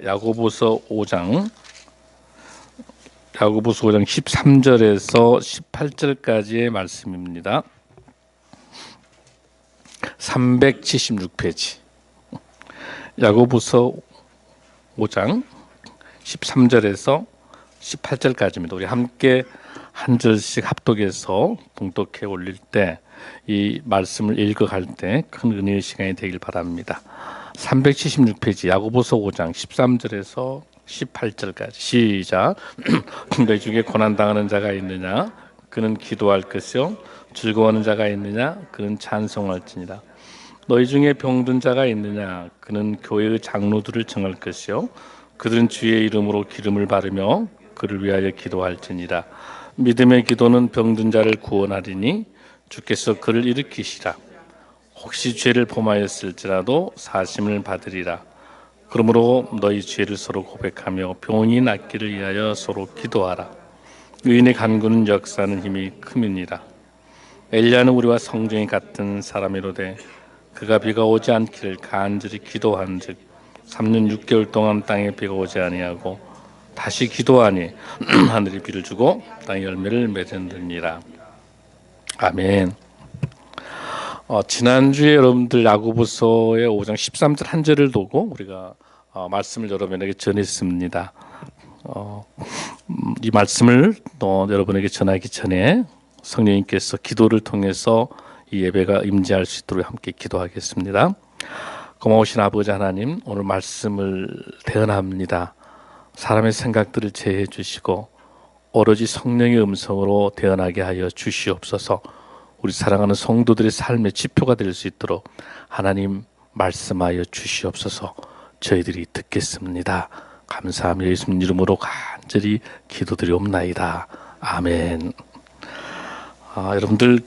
야고보서 5장 13절에서 18절까지의 말씀입니다. 376페이지. 야고보서 5장 13절에서 18절까지입니다. 우리 함께 한 절씩 합독해서 봉독해 올릴 때 이 말씀을 읽어갈 때 큰 은혜의 시간이 되길 바랍니다. 376페이지 야고보서 5장 13절에서 18절까지 시작. 너희 중에 고난당하는 자가 있느냐? 그는 기도할 것이요 즐거워하는 자가 있느냐? 그는 찬송할지니라. 너희 중에 병든 자가 있느냐? 그는 교회의 장로들을 청할 것이요 그들은 주의 이름으로 기름을 바르며 그를 위하여 기도할지니라. 믿음의 기도는 병든 자를 구원하리니 주께서 그를 일으키시라. 혹시 죄를 범하였을지라도 사심을 받으리라. 그러므로 너희 죄를 서로 고백하며 병이 낫기를 위하여 서로 기도하라. 의인의 간구는 역사하는 힘이 큼이니라. 엘리야는 우리와 성정이 같은 사람이로되 그가 비가 오지 않기를 간절히 기도한즉 3년 6개월 동안 땅에 비가 오지 아니하고 다시 기도하니 하늘이 비를 주고 땅이 열매를 맺었느니라. 아멘. 지난주에 여러분들 야고보서의 5장 13절 한 절을 두고 우리가 말씀을 여러분에게 전했습니다. 이 말씀을 또 여러분에게 전하기 전에 성령님께서 기도를 통해서 이 예배가 임재할 수 있도록 함께 기도하겠습니다. 고마우신 아버지 하나님, 오늘 말씀을 대언합니다. 사람의 생각들을 제해해 주시고 오로지 성령의 음성으로 대언하게 하여 주시옵소서. 우리 사랑하는 성도들의 삶의 지표가 될 수 있도록 하나님 말씀하여 주시옵소서. 저희들이 듣겠습니다. 감사하며 예수님 이름으로 간절히 기도드리옵나이다. 아멘. 여러분들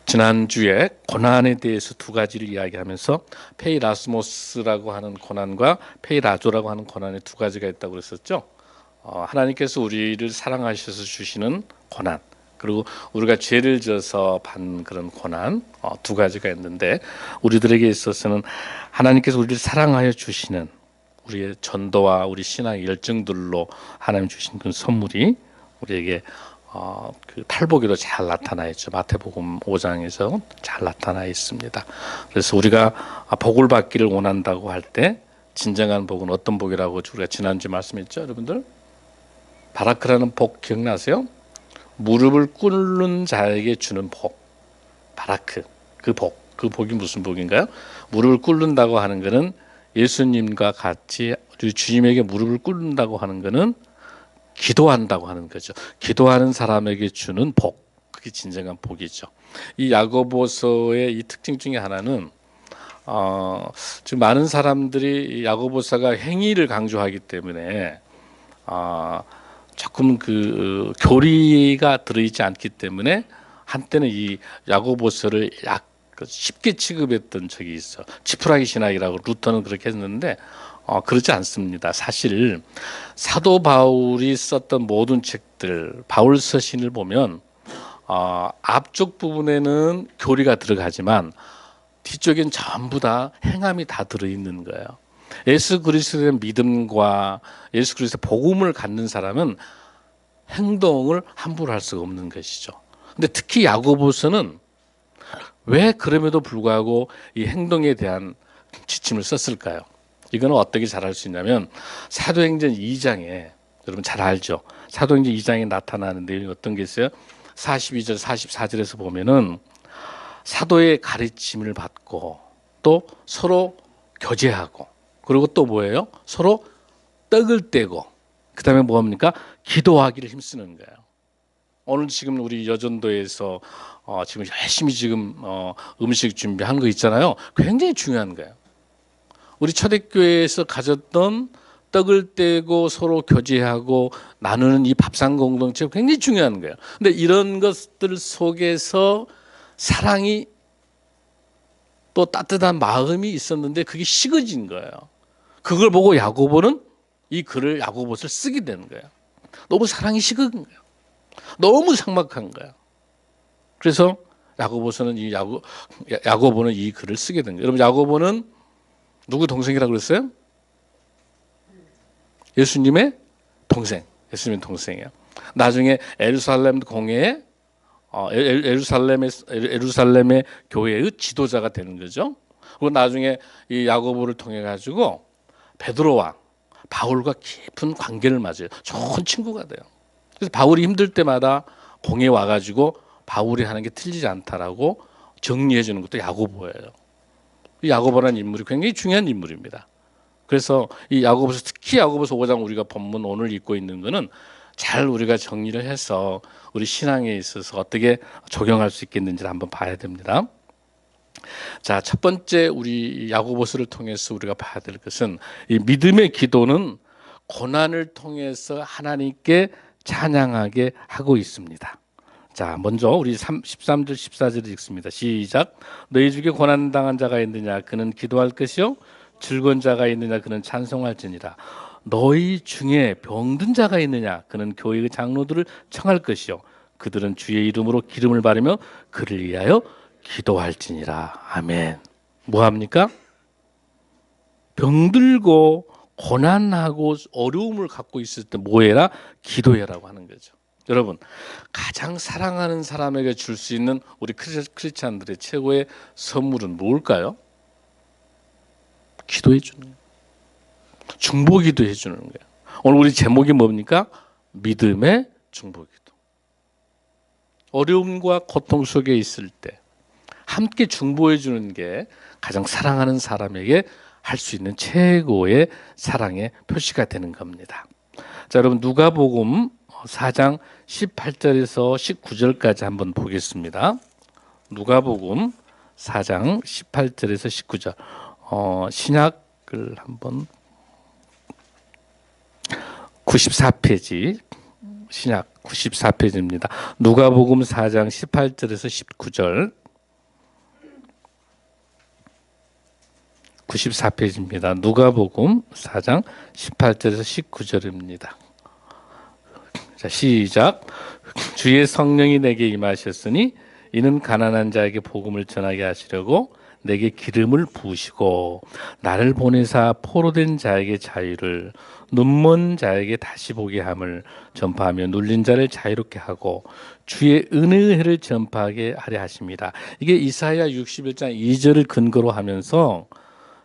지난주에 고난에 대해서 두 가지를 이야기하면서 페이라스모스라고 하는 고난과 페이라조라고 하는 고난의 두 가지가 있다고 그랬었죠. 하나님께서 우리를 사랑하셔서 주시는 고난, 그리고 우리가 죄를 지어서 받는 그런 고난, 두 가지가 있는데 우리들에게 있어서는 하나님께서 우리를 사랑하여 주시는 우리의 전도와 우리 신앙의 열정들로 하나님 주신 그 선물이 우리에게 그 팔복에도 잘 나타나 있죠. 마태복음 5장에서 잘 나타나 있습니다. 그래서 우리가 복을 받기를 원한다고 할 때 진정한 복은 어떤 복이라고 우리가 지난주에 말씀했죠, 여러분들? 바라크라는 복 기억나세요? 무릎을 꿇는 자에게 주는 복, 바라크. 그 복이 무슨 복인가요? 무릎을 꿇는다고 하는 것은 예수님과 같이 우리 주님에게 무릎을 꿇는다고 하는 것은 기도한다고 하는 거죠. 기도하는 사람에게 주는 복, 그게 진정한 복이죠. 이 야고보서의 이 특징 중에 하나는 지금 많은 사람들이 야고보서가 행위를 강조하기 때문에 조금 그 교리가 들어있지 않기 때문에 한때는 이 야고보서를 쉽게 취급했던 적이 있어. 지푸라기 신학이라고 루터는 그렇게 했는데 그렇지 않습니다. 사실 사도 바울이 썼던 모든 책들, 바울 서신을 보면 앞쪽 부분에는 교리가 들어가지만 뒤쪽엔 전부 다 행함이 다 들어있는 거예요. 예수 그리스도의 믿음과 예수 그리스도의 복음을 갖는 사람은 행동을 함부로 할 수가 없는 것이죠. 근데 특히 야고보서는 왜 그럼에도 불구하고 이 행동에 대한 지침을 썼을까요? 이거는 어떻게 잘할 수 있냐면 사도행전 2장에 여러분 잘 알죠. 사도행전 2장에 나타나는 내용이 어떤 게 있어요? 42절 44절에서 보면은 사도의 가르침을 받고 또 서로 교제하고 그리고 또 뭐예요? 서로 떡을 떼고 그 다음에 뭐합니까? 기도하기를 힘쓰는 거예요. 오늘 지금 우리 여전도에서 지금 열심히 지금 음식 준비한 거 있잖아요. 굉장히 중요한 거예요. 우리 초대교회에서 가졌던 떡을 떼고 서로 교제하고 나누는 이 밥상 공동체가 굉장히 중요한 거예요. 근데 이런 것들 속에서 사랑이 또 따뜻한 마음이 있었는데 그게 식어진 거예요. 그걸 보고 야고보는 이 글을 야고보서를 쓰게 되는 거예요. 너무 사랑이 식은 거예요. 너무 삭막한 거예요. 그래서 야고보는 이 글을 쓰게 된 거예요. 여러분, 야고보는 누구 동생이라고 그랬어요? 예수님의 동생. 예수님의 동생이에요. 나중에 예루살렘 공회에 예루살렘의 교회의 지도자가 되는 거죠. 그리고 나중에 이 야고보를 통해 가지고 베드로와 바울과 깊은 관계를 맺어요. 좋은 친구가 돼요. 그래서 바울이 힘들 때마다 공회에 와가지고 바울이 하는 게 틀리지 않다라고 정리해 주는 것도 야고보예요. 이 야고보라는 인물이 굉장히 중요한 인물입니다. 그래서 이 야고보서, 특히 야고보서 5장 우리가 본문 오늘 읽고 있는 거는 잘 우리가 정리를 해서 우리 신앙에 있어서 어떻게 적용할 수 있겠는지를 한번 봐야 됩니다. 자, 첫 번째 우리 야고보서를 통해서 우리가 봐야 될 것은 이 믿음의 기도는 고난을 통해서 하나님께 찬양하게 하고 있습니다. 자, 먼저 우리 13절 14절을 읽습니다. 시작. 너희 중에 고난 당한 자가 있느냐 그는 기도할 것이요 즐거운 자가 있느냐 그는 찬송할지니라. 너희 중에 병든 자가 있느냐 그는 교회의 장로들을 청할 것이요 그들은 주의 이름으로 기름을 바르며 그를 위하여 기도할지니라. 아멘. 뭐 합니까? 병들고 고난하고 어려움을 갖고 있을 때 뭐 해라? 기도해라고 하는 거죠. 여러분, 가장 사랑하는 사람에게 줄 수 있는 우리 크리스찬들의 최고의 선물은 뭘까요? 기도해 주는 거예요. 중보기도 해주는 거예요. 오늘 우리 제목이 뭡니까? 믿음의 중보기도. 어려움과 고통 속에 있을 때 함께 중보해 주는 게 가장 사랑하는 사람에게 할 수 있는 최고의 사랑의 표시가 되는 겁니다. 자, 여러분 누가복음 4장 18절에서 19절까지 한번 보겠습니다. 누가복음 4장 18절에서 19절. 신약을 한번 94페이지, 신약 94페이지입니다. 누가복음 4장 18절에서 19절. 94페이지입니다. 누가복음 4장 18절에서 19절입니다. 자, 시작. 주의 성령이 내게 임하셨으니 이는 가난한 자에게 복음을 전하게 하시려고 내게 기름을 부으시고 나를 보내사 포로된 자에게 자유를 눈먼 자에게 다시 보게 함을 전파하며 눌린 자를 자유롭게 하고 주의 은혜의 해를 전파하게 하려 하십니다. 이게 이사야 61장 2절을 근거로 하면서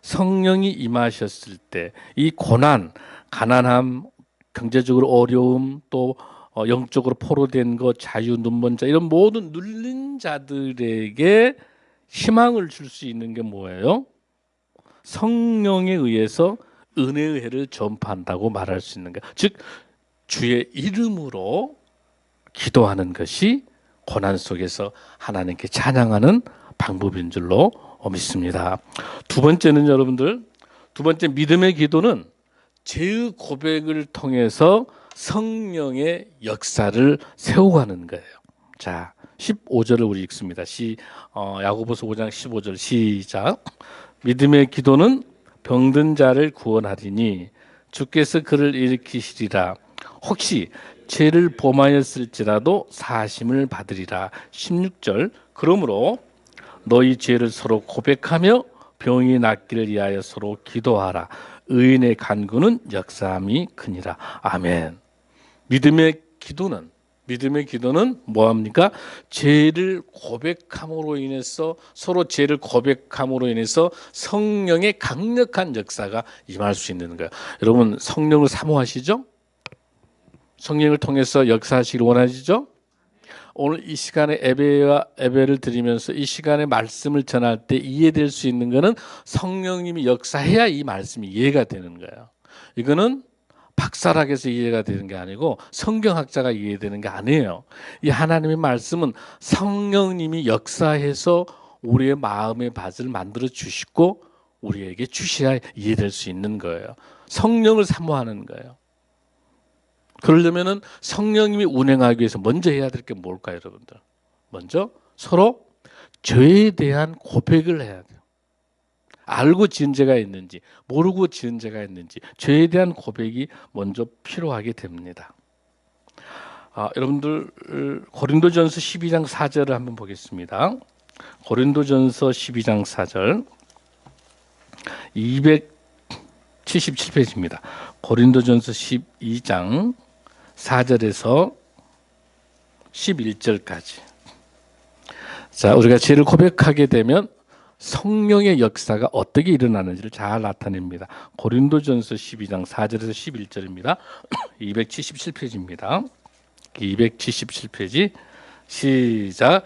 성령이 임하셨을 때 이 고난, 가난함, 경제적으로 어려움, 또 영적으로 포로된 것, 자유, 눈먼 자, 이런 모든 눌린 자들에게 희망을 줄 수 있는 게 뭐예요? 성령에 의해서 은혜의 해를 전파한다고 말할 수 있는 거예요. 즉 주의 이름으로 기도하는 것이 고난 속에서 하나님께 찬양하는 방법인 줄로 믿습니다. 두 번째는 여러분들, 두 번째 믿음의 기도는 죄의 고백을 통해서 성령의 역사를 세워가는 거예요. 자, 15절을 우리 읽습니다. 야고보서 5장 15절 시작. 믿음의 기도는 병든 자를 구원하리니 주께서 그를 일으키시리라. 혹시 죄를 범하였을지라도 사하심을 받으리라. 16절. 그러므로 너희 죄를 서로 고백하며 병이 낫기를 위하여 서로 기도하라. 의인의 간구는 역사함이 크니라. 아멘. 믿음의 기도는 뭐합니까? 죄를 고백함으로 인해서, 서로 죄를 고백함으로 인해서 성령의 강력한 역사가 임할 수 있는 거예요. 여러분 성령을 사모하시죠? 성령을 통해서 역사하시길 원하시죠? 오늘 이 시간에 예배를 드리면서 이 시간에 말씀을 전할 때 이해될 수 있는 것은 성령님이 역사해야 이 말씀이 이해가 되는 거예요. 이거는 박사학에서 이해가 되는 게 아니고 성경학자가 이해되는 게 아니에요. 이 하나님의 말씀은 성령님이 역사해서 우리의 마음의 밭을 만들어 주시고 우리에게 주셔야 이해될 수 있는 거예요. 성령을 사모하는 거예요. 그러려면은 성령님이 운행하기 위해서 먼저 해야 될 게 뭘까요, 여러분들? 먼저 서로 죄에 대한 고백을 해야 돼요. 알고 지은 죄가 있는지 모르고 지은 죄가 있는지 죄에 대한 고백이 먼저 필요하게 됩니다. 여러분들 고린도전서 12장 4절을 한번 보겠습니다. 고린도전서 12장 4절 277페이지입니다. 고린도전서 12장 4절에서 11절까지. 자, 우리가 죄를 고백하게 되면 성령의 역사가 어떻게 일어나는지를 잘 나타냅니다. 고린도전서 12장 4절에서 11절입니다. 277페이지입니다. 277페이지 시작.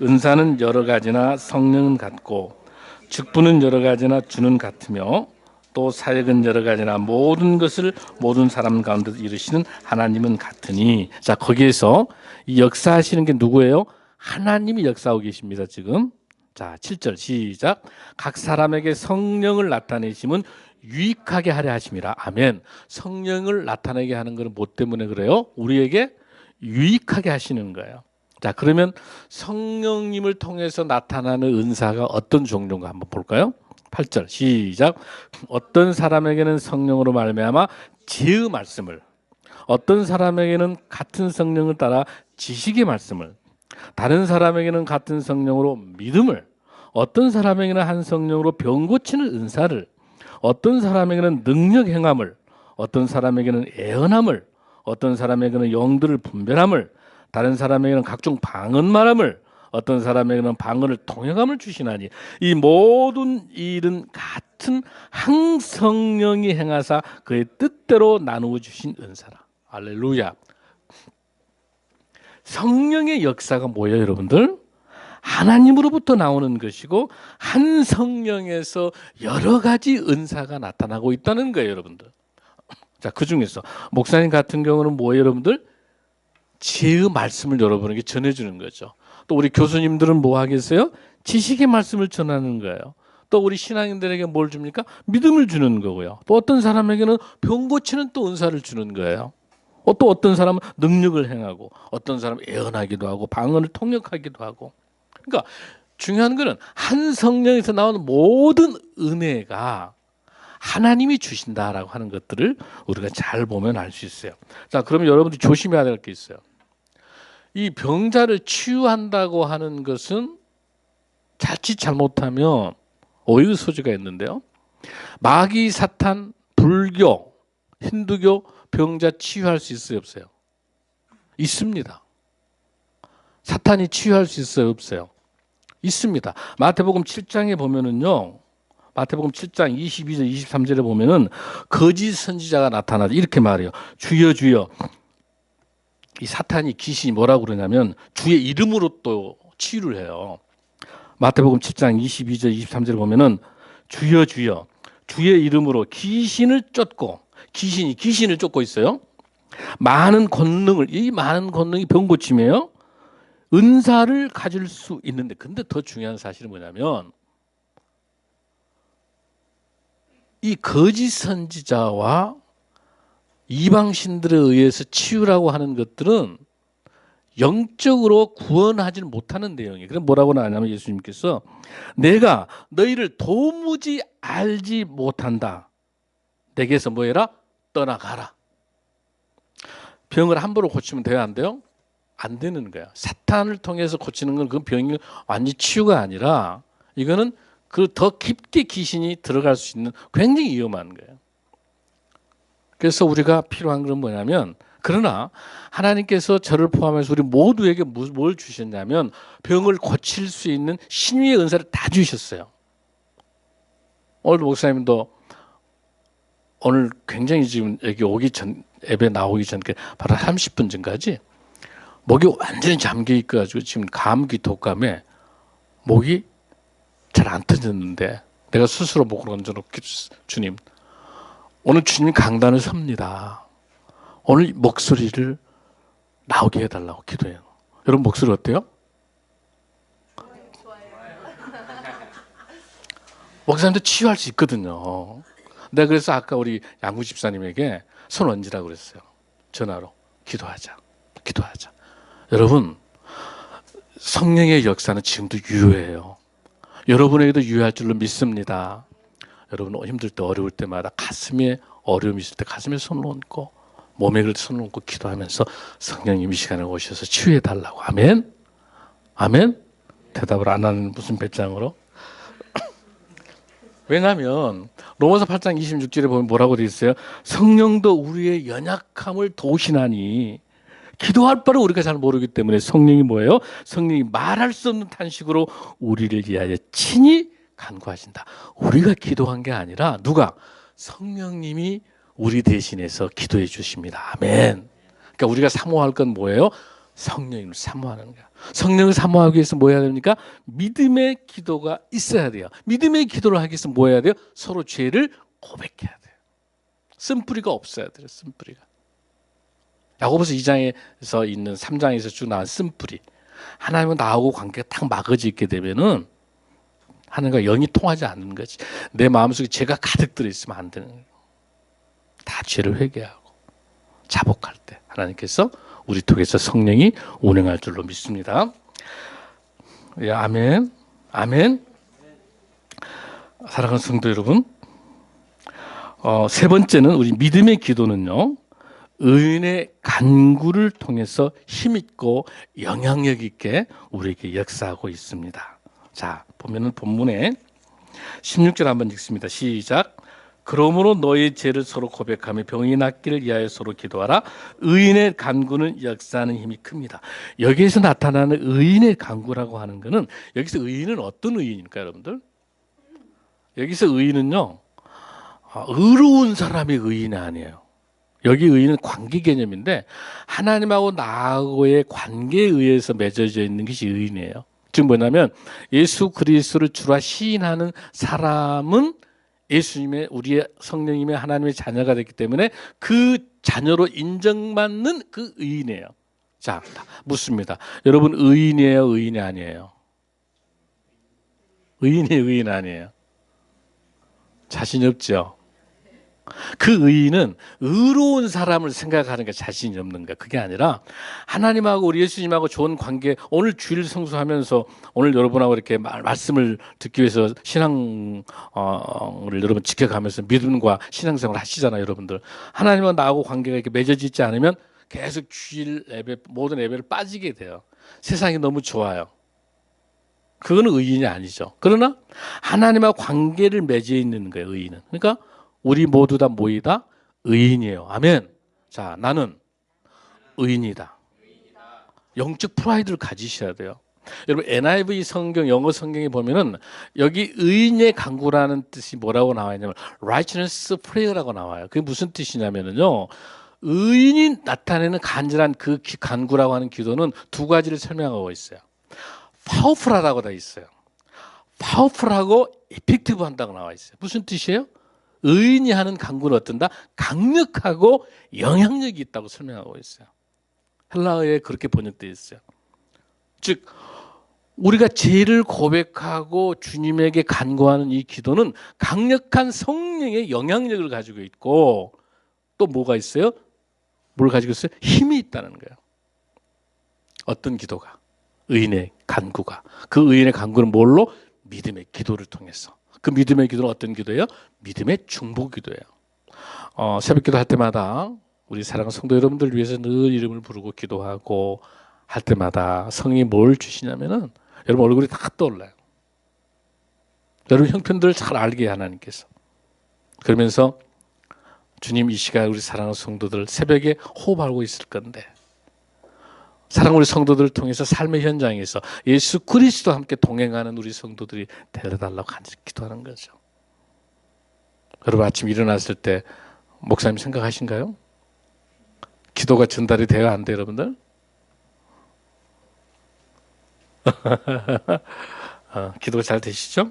은사는 여러 가지나 성령은 같고 직분은 여러 가지나 주는 같으며 또 사역은 여러 가지나 모든 것을 모든 사람 가운데 이루시는 하나님은 같으니. 자, 거기에서 이 역사하시는 게 누구예요? 하나님이 역사하고 계십니다. 지금. 자, 7절 시작. 각 사람에게 성령을 나타내심은 유익하게 하려 하심이라. 아멘. 성령을 나타내게 하는 것은 뭐 때문에 그래요? 우리에게 유익하게 하시는 거예요. 자, 그러면 성령님을 통해서 나타나는 은사가 어떤 종류인가 한번 볼까요? 8절 시작. 어떤 사람에게는 성령으로 말미암아 지혜의 말씀을, 어떤 사람에게는 같은 성령을 따라 지식의 말씀을, 다른 사람에게는 같은 성령으로 믿음을, 어떤 사람에게는 한 성령으로 병 고치는 은사를, 어떤 사람에게는 능력 행함을, 어떤 사람에게는 애언함을, 어떤 사람에게는 영들을 분별함을, 다른 사람에게는 각종 방언 말함을, 어떤 사람에게는 방언을 통역함을 주시나니 이 모든 일은 같은 한 성령이 행하사 그의 뜻대로 나누어 주신 은사라. 할렐루야. 성령의 역사가 뭐예요, 여러분들? 하나님으로부터 나오는 것이고 한 성령에서 여러 가지 은사가 나타나고 있다는 거예요, 여러분들. 자, 그 중에서 목사님 같은 경우는 뭐예요, 여러분들? 지혜의 말씀을 여러분에게 전해주는 거죠. 또 우리 교수님들은 뭐 하겠어요? 지식의 말씀을 전하는 거예요. 또 우리 신앙인들에게 뭘 줍니까? 믿음을 주는 거고요. 또 어떤 사람에게는 병 고치는 또 은사를 주는 거예요. 또 어떤 사람은 능력을 행하고, 어떤 사람은 예언하기도 하고 방언을 통역하기도 하고. 그러니까 중요한 거는 한 성령에서 나오는 모든 은혜가 하나님이 주신다라고 하는 것들을 우리가 잘 보면 알 수 있어요. 자, 그러면 여러분들이 조심해야 될 게 있어요. 이 병자를 치유한다고 하는 것은 자칫 잘못하면 오해의 소지가 있는데요. 마귀, 사탄, 불교, 힌두교 병자 치유할 수 있어요, 없어요? 있습니다. 사탄이 치유할 수 있어요, 없어요? 있습니다. 마태복음 7장에 보면은요. 마태복음 7장 22절 23절에 보면은 거짓 선지자가 나타나죠. 이렇게 말해요. 주여 주여. 이 사탄이 귀신이 뭐라고 그러냐면 주의 이름으로 또 치유를 해요. 마태복음 7장 22절 23절에 보면은 주여 주여 주의 이름으로 귀신을 쫓고, 귀신을 쫓고 있어요. 많은 권능을, 이 많은 권능이 병 고침이에요. 은사를 가질 수 있는데, 근데 더 중요한 사실은 뭐냐면 이 거짓 선지자와 이방신들에 의해서 치유라고 하는 것들은 영적으로 구원하지는 못하는 내용이에요. 그럼 뭐라고 나냐면 예수님께서 내가 너희를 도무지 알지 못한다. 내게서 뭐해라? 떠나가라. 병을 함부로 고치면 돼요, 안 돼요? 안 되는 거야. 사탄을 통해서 고치는 건 그 병이 완전히 치유가 아니라 이거는 그 더 깊게 귀신이 들어갈 수 있는 굉장히 위험한 거예요. 그래서 우리가 필요한 건 뭐냐면, 그러나 하나님께서 저를 포함해서 우리 모두에게 뭘 주셨냐면 병을 고칠 수 있는 신유의 은사를 다 주셨어요. 오늘 목사님도 오늘 굉장히 지금 여기 오기 전, 예배 나오기 전 바로 30분 전까지 목이 완전히 잠겨 있어가지고 지금 감기 독감에 목이 잘 안 터졌는데 내가 스스로 목을 얹어놓고 주님, 오늘 주님 강단을 섭니다. 오늘 목소리를 나오게 해달라고 기도해요. 여러분 목소리 어때요? 목사님도 치유할 수 있거든요. 내가 그래서 아까 우리 양구 집사님에게 손 얹으라고 그랬어요. 전화로. 기도하자. 여러분, 성령의 역사는 지금도 유효해요. 여러분에게도 유효할 줄로 믿습니다. 여러분 힘들 때 어려울 때마다 가슴에 어려움이 있을 때 가슴에 손을 얹고 몸에 손을 얹고 기도하면서 성령님 이 시간에 오셔서 치유해 달라고. 아멘. 아멘. 대답을 안 하는 무슨 배짱으로? 왜냐하면 로마서 8장 26절에 보면 뭐라고 되어 있어요? 성령도 우리의 연약함을 도우시나니. 기도할 바를 우리가 잘 모르기 때문에 성령이 뭐예요? 성령이 말할 수 없는 탄식으로 우리를 위하여 친히 간구하신다. 우리가 기도한 게 아니라 누가? 성령님이 우리 대신해서 기도해 주십니다. 아멘. 그러니까 우리가 사모할 건 뭐예요? 성령님을 사모하는 거야. 성령을 사모하기 위해서 뭐 해야 됩니까? 믿음의 기도가 있어야 돼요. 믿음의 기도를 하기 위해서 뭐 해야 돼요? 서로 죄를 고백해야 돼요. 쓴뿌리가 없어야 돼요. 쓴뿌리가. 야고보서 2장에서 있는 3장에서 쭉 나온 쓴뿌리. 하나님과 나하고 관계가 딱 막아져 있게 되면은 하나님과 영이 통하지 않는 거지. 내 마음속에 죄가 가득 들어있으면 안 되는 거예요. 다 죄를 회개하고 자복할 때 하나님께서 우리 통해서 성령이 운행할 줄로 믿습니다. 예, 아멘. 아멘. 사랑하는 성도 여러분, 세 번째는 우리 믿음의 기도는요, 의인의 간구를 통해서 힘있고 영향력 있게 우리에게 역사하고 있습니다. 자, 보면은 본문에 16절 한번 읽습니다. 시작. 그러므로 너의 죄를 서로 고백하며 병이 낫기를 위하여 서로 기도하라. 의인의 간구는 역사하는 힘이 큽니다. 여기에서 나타나는 의인의 간구라고 하는 것은, 여기서 의인은 어떤 의인일까요, 여러분들? 여기서 의인은요, 의로운 사람이 의인이 아니에요. 여기 의인은 관계 개념인데 하나님하고 나하고의 관계에 의해서 맺어져 있는 것이 의인이에요. 즉 뭐냐면 예수 그리스도를 주라 시인하는 사람은 예수님의, 우리의 성령님의 하나님의 자녀가 됐기 때문에 그 자녀로 인정받는 그 의인이에요. 자, 묻습니다. 여러분 의인이에요, 의인이 아니에요? 의인이에요, 의인 아니에요? 자신이 없죠. 그 의인은 의로운 사람을 생각하는 게 자신이 없는 거야. 그게 아니라 하나님하고 우리 예수님하고 좋은 관계, 오늘 주일 성수하면서 오늘 여러분하고 이렇게 말씀을 듣기 위해서 신앙을 여러분 지켜가면서 믿음과 신앙생활을 하시잖아요, 여러분들. 하나님과 나하고 관계가 이렇게 맺어지지 않으면 계속 주일 예배, 모든 예배를 빠지게 돼요. 세상이 너무 좋아요. 그거는 의인이 아니죠. 그러나 하나님과 관계를 맺어 있는 거예요, 의인은. 그러니까 우리 모두 다 모이다 의인이에요. 아멘. 자, 나는 의인이다. 영적 프라이드를 가지셔야 돼요. 여러분 NIV 성경, 영어 성경에 보면은 여기 의인의 간구라는 뜻이 뭐라고 나와 있냐면 righteousness prayer라고 나와요. 그게 무슨 뜻이냐면요, 의인이 나타내는 간절한 그 간구라고 하는 기도는 두 가지를 설명하고 있어요. powerful하다고 다 있어요. powerful하고 effective한다고 나와 있어요. 무슨 뜻이에요? 의인이 하는 간구는 어떤다? 강력하고 영향력이 있다고 설명하고 있어요. 헬라어에 그렇게 번역되어 있어요. 즉 우리가 죄를 고백하고 주님에게 간구하는 이 기도는 강력한 성령의 영향력을 가지고 있고, 또 뭐가 있어요? 뭘 가지고 있어요? 힘이 있다는 거예요. 어떤 기도가? 의인의 간구가. 그 의인의 간구는 뭘로? 믿음의 기도를 통해서. 그 믿음의 기도는 어떤 기도예요? 믿음의 중보 기도예요. 새벽 기도 할 때마다 우리 사랑하는 성도 여러분들 위해서 늘 이름을 부르고 기도하고 할 때마다 성령이 뭘 주시냐면은 여러분 얼굴이 다 떠올라요. 여러분 형편들을 잘 알게 하나님께서. 그러면서 주님 이 시간 우리 사랑하는 성도들 새벽에 호흡하고 있을 건데, 사랑하는 우리 성도들을 통해서 삶의 현장에서 예수 그리스도와 함께 동행하는 우리 성도들이 되어달라고 간절히 기도하는 거죠. 여러분 아침 일어났을 때 목사님 생각하신가요? 기도가 전달이 돼요, 안 돼요, 여러분들? 기도가 잘 되시죠?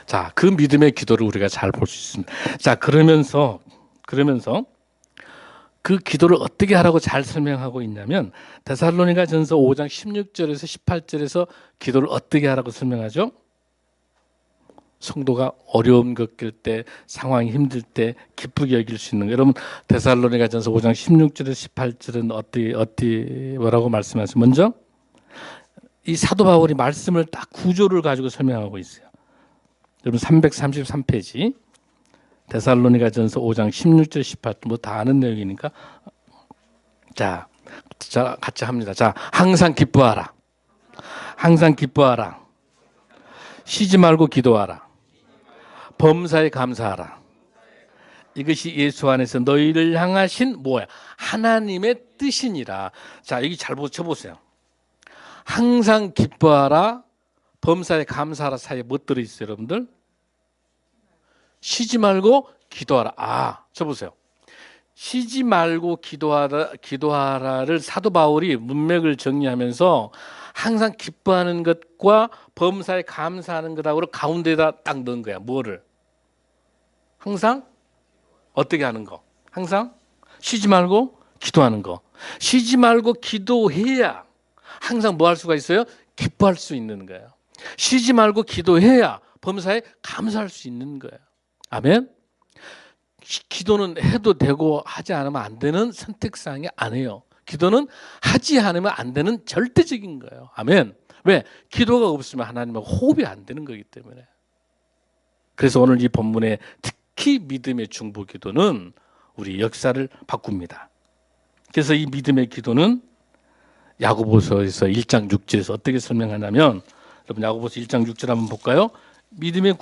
자, 그 믿음의 기도를 우리가 잘 볼 수 있습니다. 자, 그러면서 그 기도를 어떻게 하라고 잘 설명하고 있냐면 데살로니가전서 5장 16절에서 18절에서 기도를 어떻게 하라고 설명하죠? 성도가 어려움 겪을 때, 상황이 힘들 때 기쁘게 여길 수 있는 거. 여러분 데살로니가전서 5장 16절에서 18절은 어떻게 뭐라고 말씀하세요? 먼저 이 사도 바울이 말씀을 딱 구조를 가지고 설명하고 있어요. 여러분 333페이지 데살로니가전서 5장 16절 18절 뭐 다 아는 내용이니까 자 같이 합니다. 자, 항상 기뻐하라. 항상 기뻐하라. 쉬지 말고 기도하라. 범사에 감사하라. 이것이 예수 안에서 너희를 향하신 뭐야? 하나님의 뜻이니라. 자, 여기 잘 쳐보세요. 항상 기뻐하라. 범사에 감사하라 사이에 뭐 들어있어요, 여러분들? 쉬지 말고 기도하라. 아, 쳐보세요. 쉬지 말고 기도하라를 사도 바울이 문맥을 정리하면서 항상 기뻐하는 것과 범사에 감사하는 것하고 가운데다 딱 넣은 거야. 뭐를? 항상 어떻게 하는 거? 항상 쉬지 말고 기도하는 거. 쉬지 말고 기도해야 항상 뭐 할 수가 있어요? 기뻐할 수 있는 거예요. 쉬지 말고 기도해야 범사에 감사할 수 있는 거예요. 아멘. 기도는 해도 되고 하지 않으면 안 되는 선택사항이 아니에요. 기도는 하지 않으면 안 되는 절대적인 거예요. 아멘. 왜? 기도가 없으면 하나님하고 호흡이 안 되는 거기 때문에. 그래서 오늘 이 본문에 특히 믿음의 중보기도는 우리 역사를 바꿉니다. 그래서 이 믿음의 기도는 야고보서에서 1장 6절에서 어떻게 설명하냐면, 여러분 야고보서 1장 6절 한번 볼까요? 믿음의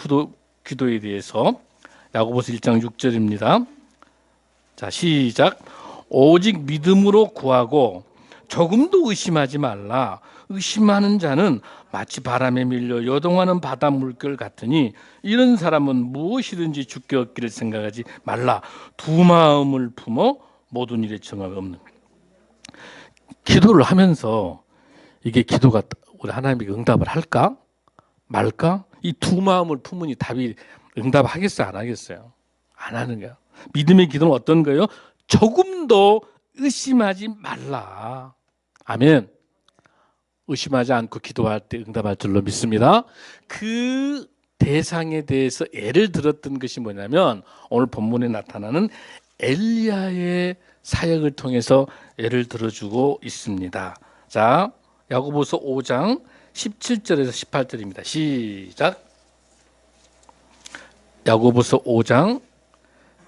기도에 대해서 야고보서 1장 6절입니다. 자, 시작. 오직 믿음으로 구하고 조금도 의심하지 말라. 의심하는 자는 마치 바람에 밀려 요동하는 바다 물결 같으니 이런 사람은 무엇이든지 주께 얻기를 생각하지 말라. 두 마음을 품어 모든 일에 정함이 없는. 기도를 하면서 이게 기도가 우리 하나님에게 응답을 할까 말까? 이 두 마음을 품으니 답이 응답하겠어요, 안 하겠어요? 안 하는 거야. 믿음의 기도는 어떤 거예요? 조금도 의심하지 말라. 아멘. 의심하지 않고 기도할 때 응답할 줄로 믿습니다. 그 대상에 대해서 예를 들었던 것이 뭐냐면 오늘 본문에 나타나는 엘리야의 사역을 통해서 예를 들어주고 있습니다. 자, 야고보서 5장 17절에서 18절입니다. 시작. 야고보서 5장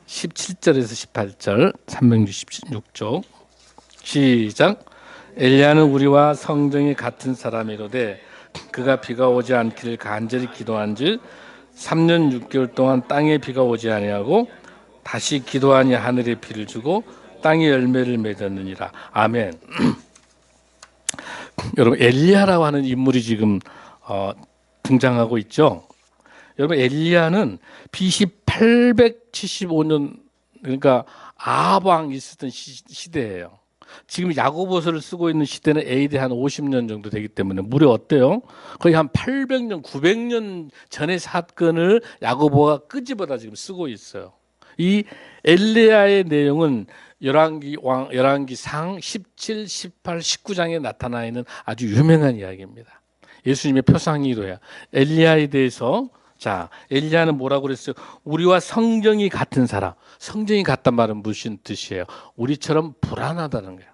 17절에서 18절 366쪽 시작. 엘리야는 우리와 성정이 같은 사람이로되 그가 비가 오지 않기를 간절히 기도한즉 3년 6개월 동안 땅에 비가 오지 아니하고 다시 기도하니 하늘에 비를 주고 땅에 열매를 맺었느니라. 아멘. 여러분 엘리야라고 하는 인물이 지금 등장하고 있죠. 여러분 엘리야는 BC 875년 그러니까 아합 왕이 있었던 시대예요. 지금 야고보서를 쓰고 있는 시대는 AD 한 50년 정도 되기 때문에 무려 어때요? 거의 한 800년, 900년 전의 사건을 야고보가 끄집어다 지금 쓰고 있어요. 이 엘리야의 내용은 열왕기상 17, 18, 19장에 나타나 있는 아주 유명한 이야기입니다. 예수님의 표상이도야. 엘리야에 대해서 자, 엘리야는 뭐라고 그랬어요? 우리와 성정이 같은 사람. 성정이 같단 말은 무슨 뜻이에요? 우리처럼 불안하다는 거예요.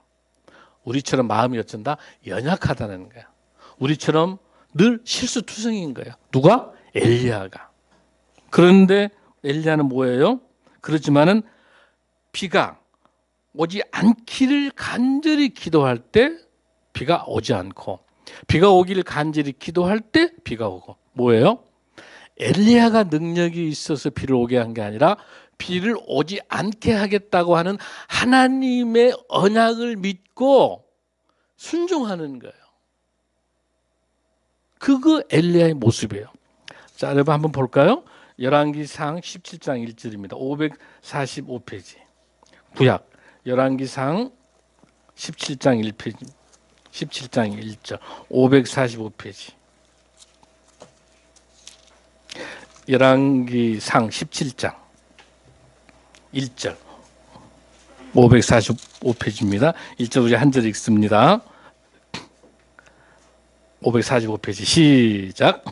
우리처럼 마음이 어쩐다? 연약하다는 거예요. 우리처럼 늘 실수투성인 거예요. 누가? 엘리야가. 그런데 엘리야는 뭐예요? 그렇지만은 비가 오지 않기를 간절히 기도할 때 비가 오지 않고 비가 오기를 간절히 기도할 때 비가 오고 뭐예요? 엘리야가 능력이 있어서 비를 오게 한 게 아니라 비를 오지 않게 하겠다고 하는 하나님의 언약을 믿고 순종하는 거예요. 그거 엘리야의 모습이에요. 자, 여러분 한번 볼까요? 열왕기상 17장 1절입니다. 545페이지. 구약 열왕기상 17장 1페이지. 17장 1절 545페이지. 열왕기상 17장 1절 545페이지입니다. 1절 우리 한 절 읽습니다. 545페이지 시작.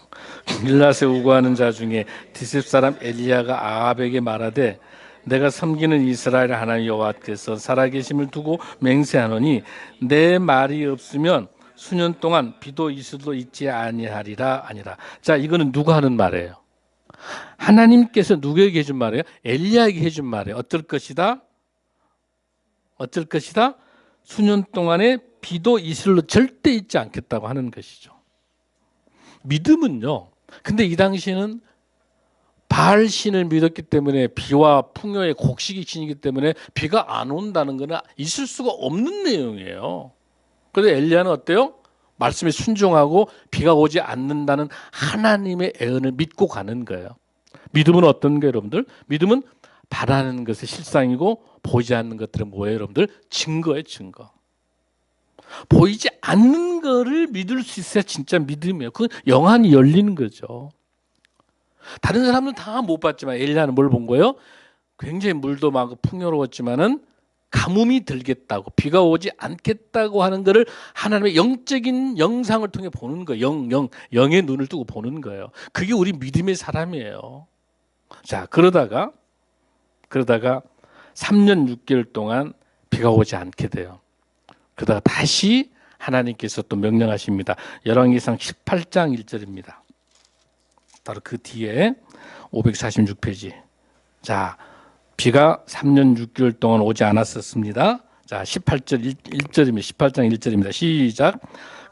밀라세 우고하는 자 중에 디셉 사람 엘리야가 아합에게 말하되 내가 섬기는 이스라엘 하나님 여호와께서 살아계심을 두고 맹세하노니 내 말이 없으면 수년 동안 비도 이슬도 있지 아니하리라 아니라. 자, 이거는 누가 하는 말이에요? 하나님께서 누구에게 해준 말이에요? 엘리야에게 해준 말이에요. 어떨 것이다? 어쩔 것이다? 수년 동안에 비도 이슬로 절대 있지 않겠다고 하는 것이죠. 믿음은요. 근데 이 당시에는 바알 신을 믿었기 때문에 비와 풍요의 곡식이 신이기 때문에 비가 안 온다는 것은 있을 수가 없는 내용이에요. 그런데 엘리야는 어때요? 말씀에 순종하고 비가 오지 않는다는 하나님의 애언을 믿고 가는 거예요. 믿음은 어떤 거예요, 여러분들? 믿음은 바라는 것의 실상이고 보이지 않는 것들은 뭐예요, 여러분들? 증거예요, 증거. 보이지 않는 거를 믿을 수 있어야 진짜 믿음이에요. 그건 영안이 열리는 거죠. 다른 사람은 다 못 봤지만 엘리야는 뭘 본 거예요? 굉장히 물도 많고 풍요로웠지만은 가뭄이 들겠다고 비가 오지 않겠다고 하는 것을 하나님의 영적인 영상을 통해 보는 거예요. 영의 눈을 뜨고 보는 거예요. 그게 우리 믿음의 사람이에요. 자, 그러다가 3년 6개월 동안 비가 오지 않게 돼요. 그러다가 다시 하나님께서 또 명령하십니다. 열왕기상 18장 1절입니다. 바로 그 뒤에 546페이지. 자, 비가 3년 6개월 동안 오지 않았었습니다. 자, 18절 1절입니다. 18장 1절입니다. 시작.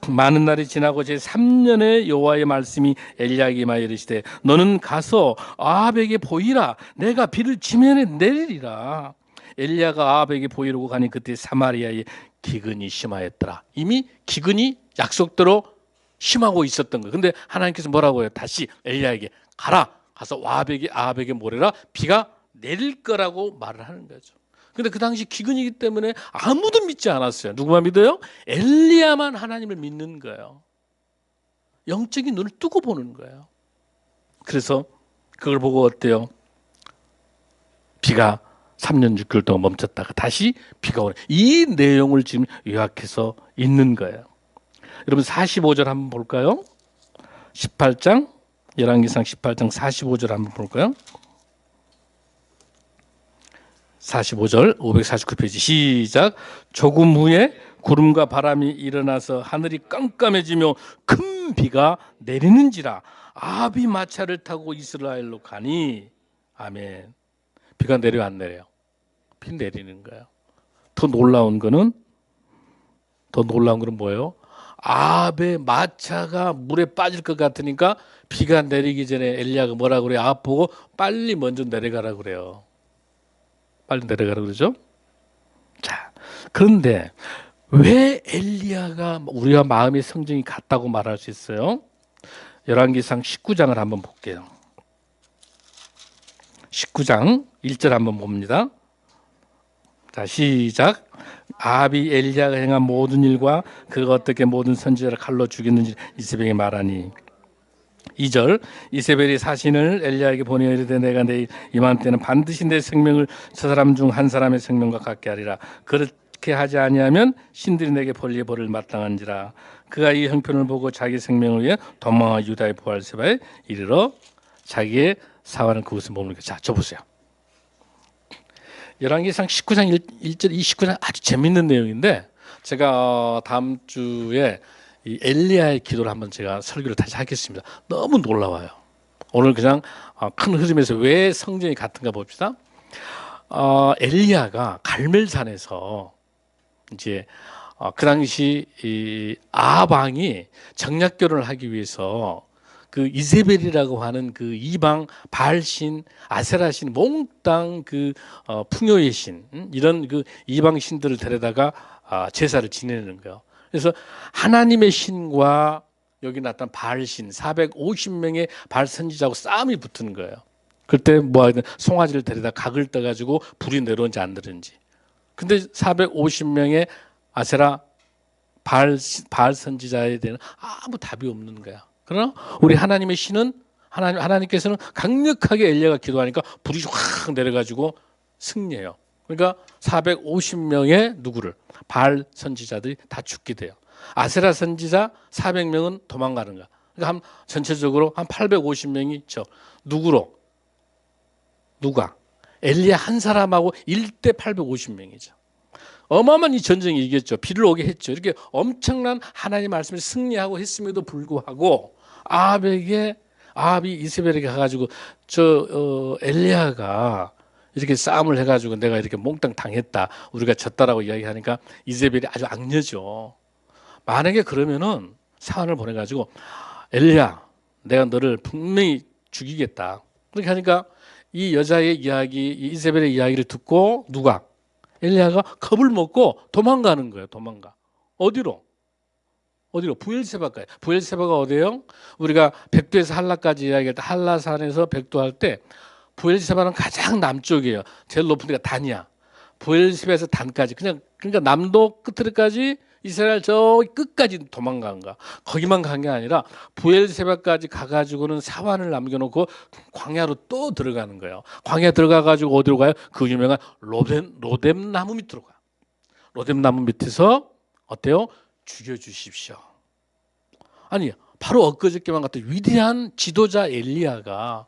많은 날이 지나고 제 3년의 여호와의 말씀이 엘리야에게 임하여 이르시되 너는 가서 아합에게 보이라. 내가 비를 지면에 내리리라. 엘리야가 아합에게 보이려고 가니 그때 사마리아에 기근이 심하였더라. 이미 기근이 약속대로 심하고 있었던 거예요. 근데 하나님께서 뭐라고 해요? 다시 엘리야에게 가라. 가서 아합에게 뭐래라? 비가 내릴 거라고 말을 하는 거죠. 근데 그 당시 기근이기 때문에 아무도 믿지 않았어요. 누구만 믿어요? 엘리야만 하나님을 믿는 거예요. 영적인 눈을 뜨고 보는 거예요. 그래서 그걸 보고 어때요? 비가 3년 6개월 동안 멈췄다가 다시 비가 오는 이 내용을 지금 요약해서 있는 거예요. 여러분 45절 한번 볼까요? 18장 열왕기상 18장 45절 한번 볼까요? 45절 549페이지 시작. 조금 후에 구름과 바람이 일어나서 하늘이 깜깜해지며 큰 비가 내리는지라. 아합이 마차를 타고 이스라엘로 가니. 아멘. 비가 내려 안 내려요? 비 내리는 거예요. 더 놀라운 거는 뭐예요? 아합의 마차가 물에 빠질 것 같으니까 비가 내리기 전에 엘리야가 뭐라 그래요? 아합 보고 빨리 먼저 내려가라 그래요. 빨리 내려가라 그러죠. 자, 그런데 왜 엘리야가 우리와 마음의 성정이 같다고 말할 수 있어요? 열왕기상 19장을 한번 볼게요. 19장 1절 한번 봅니다. 자, 시작. 아합이 엘리야가 행한 모든 일과 그가 어떻게 모든 선지자를 칼로 죽였는지 이세벨에게 말하니. 2절. 이세벨이 사신을 엘리야에게 보내어 이르되 내가 내일 이맘때는 반드시 내 생명을 저 사람 중 한 사람의 생명과 같게 하리라. 그렇게 하지 아니하면 신들이 내게 벌리의 벌을 마땅한지라. 그가 이 형편을 보고 자기 생명을 위해 도망하여 유다의 부할세바에 이르러 자기의 사활은 그곳에 머무르게. 자, 저 보세요. 열왕기상 19장 1절 이 19장 아주 재밌는 내용인데 제가 다음 주에 이 엘리야의 기도를 한번 제가 설교를 다시 하겠습니다. 너무 놀라워요. 오늘 그냥 큰 흐름에서 왜 성경이 같은가 봅시다. 엘리야가 갈멜산에서 이제 그 당시 이 아합 왕이 정략 결혼을 하기 위해서 그 이세벨이라고 하는 그 이방 바알신, 아세라신, 몽땅 그 풍요의 신 이런 그 이방 신들을 데려다가 제사를 지내는 거예요. 그래서 하나님의 신과 여기 나타난 바알신 450명의 바알 선지자하고 싸움이 붙는 거예요. 그때 뭐 하든 송아지를 데려다 각을 떠가지고 불이 내려온지 안 내려온지. 근데 450명의 아세라 바알 선지자에 대한 아무 답이 없는 거야. 그러나 우리 하나님의 신은 하나님께서는 강력하게 엘리야가 기도하니까 불이 확 내려가지고 승리해요. 그러니까 450명의 누구를 바알 선지자들이 다 죽게 돼요. 아세라 선지자 400명은 도망가는 거야. 그러니까 전체적으로 한 850명이 있죠. 누가? 엘리야 한 사람하고 1대 850명이죠. 어마어마한 이 전쟁이 이겼죠. 비를 오게 했죠. 이렇게 엄청난 하나님 말씀을 승리하고 했음에도 불구하고 아합이 이세벨에게 가가지고 엘리야가 이렇게 싸움을 해가지고 내가 이렇게 몽땅 당했다. 우리가 졌다라고 이야기하니까 이세벨이 아주 악녀죠. 만약에 그러면은 사환을 보내가지고 엘리야, 내가 너를 분명히 죽이겠다. 그렇게 하니까 이 여자의 이야기, 이 이세벨의 이야기를 듣고 누가? 엘리야가 겁을 먹고 도망가는 거예요. 도망가. 어디로? 부엘세바까지. 부엘세바가 어디예요? 우리가 백두에서 한라까지 이야기할 때 한라산에서 백두할 때 부엘세바는 가장 남쪽이에요. 제일 높은 데가 단이야. 부엘세바에서 단까지 그러니까 남도 끝으로까지 이스라엘 저 끝까지 도망간 거야. 거기만 간 게 아니라 부엘세바까지 가가지고는 사환을 남겨놓고 광야로 또 들어가는 거예요. 광야 들어가가지고 어디로 가요? 그 유명한 로뎀 나무 밑으로 가. 로뎀 나무 밑에서 어때요? 죽여주십시오. 아니 바로 엊그저께만 갔던 위대한 지도자 엘리야가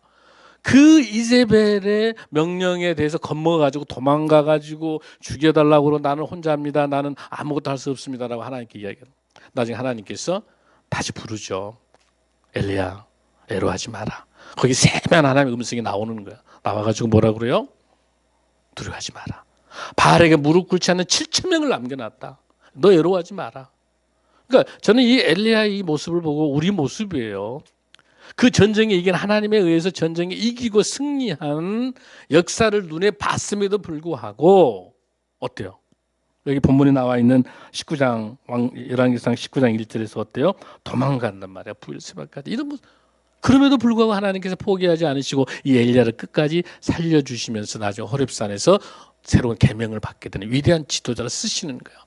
그 이세벨의 명령에 대해서 겁먹어가지고 도망가가지고 죽여달라고 그러고 나는 혼자입니다. 나는 아무것도 할 수 없습니다라고 하나님께 이야기해요. 나중에 하나님께서 다시 부르죠. 엘리야, 애로하지 마라. 거기 세면 하나님의 음성이 나오는 거야. 나와가지고 뭐라 그래요? 두려워하지 마라. 바알에게 무릎 꿇지 않는 7천 명을 남겨놨다. 너 애로워하지 마라. 그러니까 저는 이 엘리야의 이 모습을 보고 우리 모습이에요. 그 전쟁에 이긴 하나님에 의해서 전쟁에 이기고 승리한 역사를 눈에 봤음에도 불구하고 어때요? 여기 본문에 나와 있는 19장 열왕기상 19장 1절에서 어때요? 도망간단 말이야. 부엘세바까지. 이런 모습. 그럼에도 불구하고 하나님께서 포기하지 않으시고 이 엘리야를 끝까지 살려주시면서 나중에 호렙산에서 새로운 계명을 받게 되는 위대한 지도자를 쓰시는 거예요.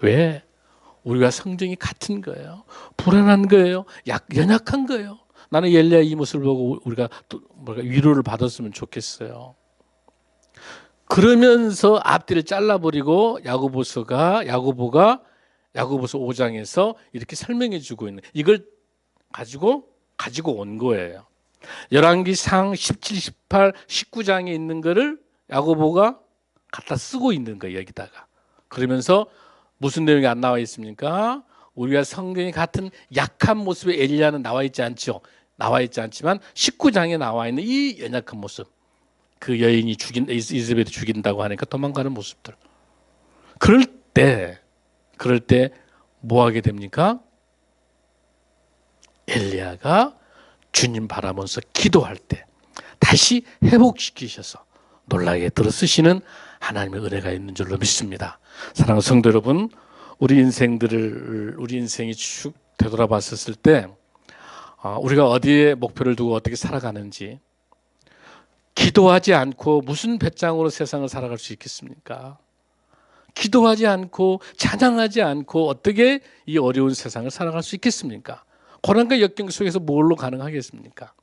왜? 우리가 성정이 같은 거예요. 불안한 거예요. 연약한 거예요. 나는 엘리야 이 모습을 보고 우리가 또 위로를 받았으면 좋겠어요. 그러면서 앞뒤를 잘라버리고 야고보가 야고보서 5장에서 이렇게 설명해 주고 있는 이걸 가지고 온 거예요. 열왕기상 17, 18, 19장에 있는 거를 야고보가 갖다 쓰고 있는 거예요. 여기다가. 그러면서 무슨 내용이 안 나와 있습니까? 우리가 성경이 같은 약한 모습의 엘리야는 나와 있지 않죠. 나와 있지 않지만 19장에 나와 있는 이 연약한 모습. 그 여인이 이세벨이 죽인다고 하니까 도망가는 모습들. 그럴 때 뭐 하게 됩니까? 엘리야가 주님 바라보면서 기도할 때 다시 회복시키셔서 놀라게 들어쓰시는 하나님의 은혜가 있는 줄로 믿습니다. 사랑하는 성도 여러분, 우리 인생이 쭉 되돌아봤을 때 우리가 어디에 목표를 두고 어떻게 살아가는지 기도하지 않고 무슨 배짱으로 세상을 살아갈 수 있겠습니까? 기도하지 않고 찬양하지 않고 어떻게 이 어려운 세상을 살아갈 수 있겠습니까? 고난과 역경 속에서 뭘로 가능하겠습니까?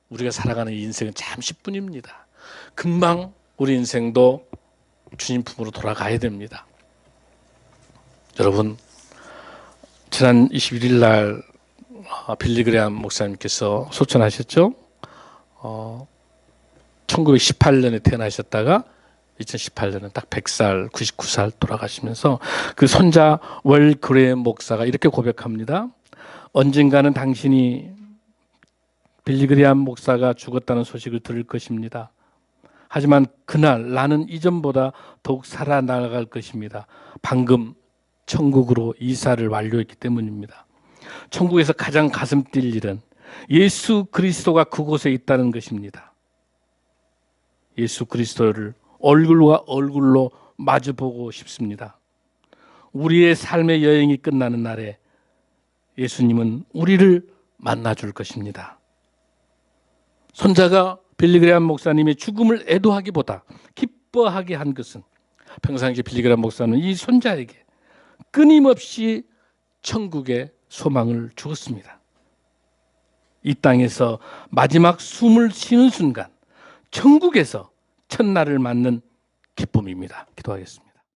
우리가 살아가는 인생은 잠시뿐입니다. 금방 우리 인생도 주님 품으로 돌아가야 됩니다. 여러분, 지난 21일 날 빌리그레암 목사님께서 소천하셨죠? 1918년에 태어나셨다가 2018년은 딱 100살, 99살 돌아가시면서 그 손자 월 그레암 목사가 이렇게 고백합니다. 언젠가는 당신이 빌리그레암 목사가 죽었다는 소식을 들을 것입니다. 하지만 그날 나는 이전보다 더욱 살아나갈 것입니다. 방금 천국으로 이사를 완료했기 때문입니다. 천국에서 가장 가슴 뛸 일은 예수 그리스도가 그곳에 있다는 것입니다. 예수 그리스도를 얼굴과 얼굴로 마주보고 싶습니다. 우리의 삶의 여행이 끝나는 날에 예수님은 우리를 만나줄 것입니다. 손자가 빌리그레암 목사님의 죽음을 애도하기보다 기뻐하게 한 것은 평상시 빌리그레암 목사는 이 손자에게 끊임없이 천국의 소망을 주었습니다. 이 땅에서 마지막 숨을 쉬는 순간 천국에서 첫날을 맞는 기쁨입니다. 기도하겠습니다.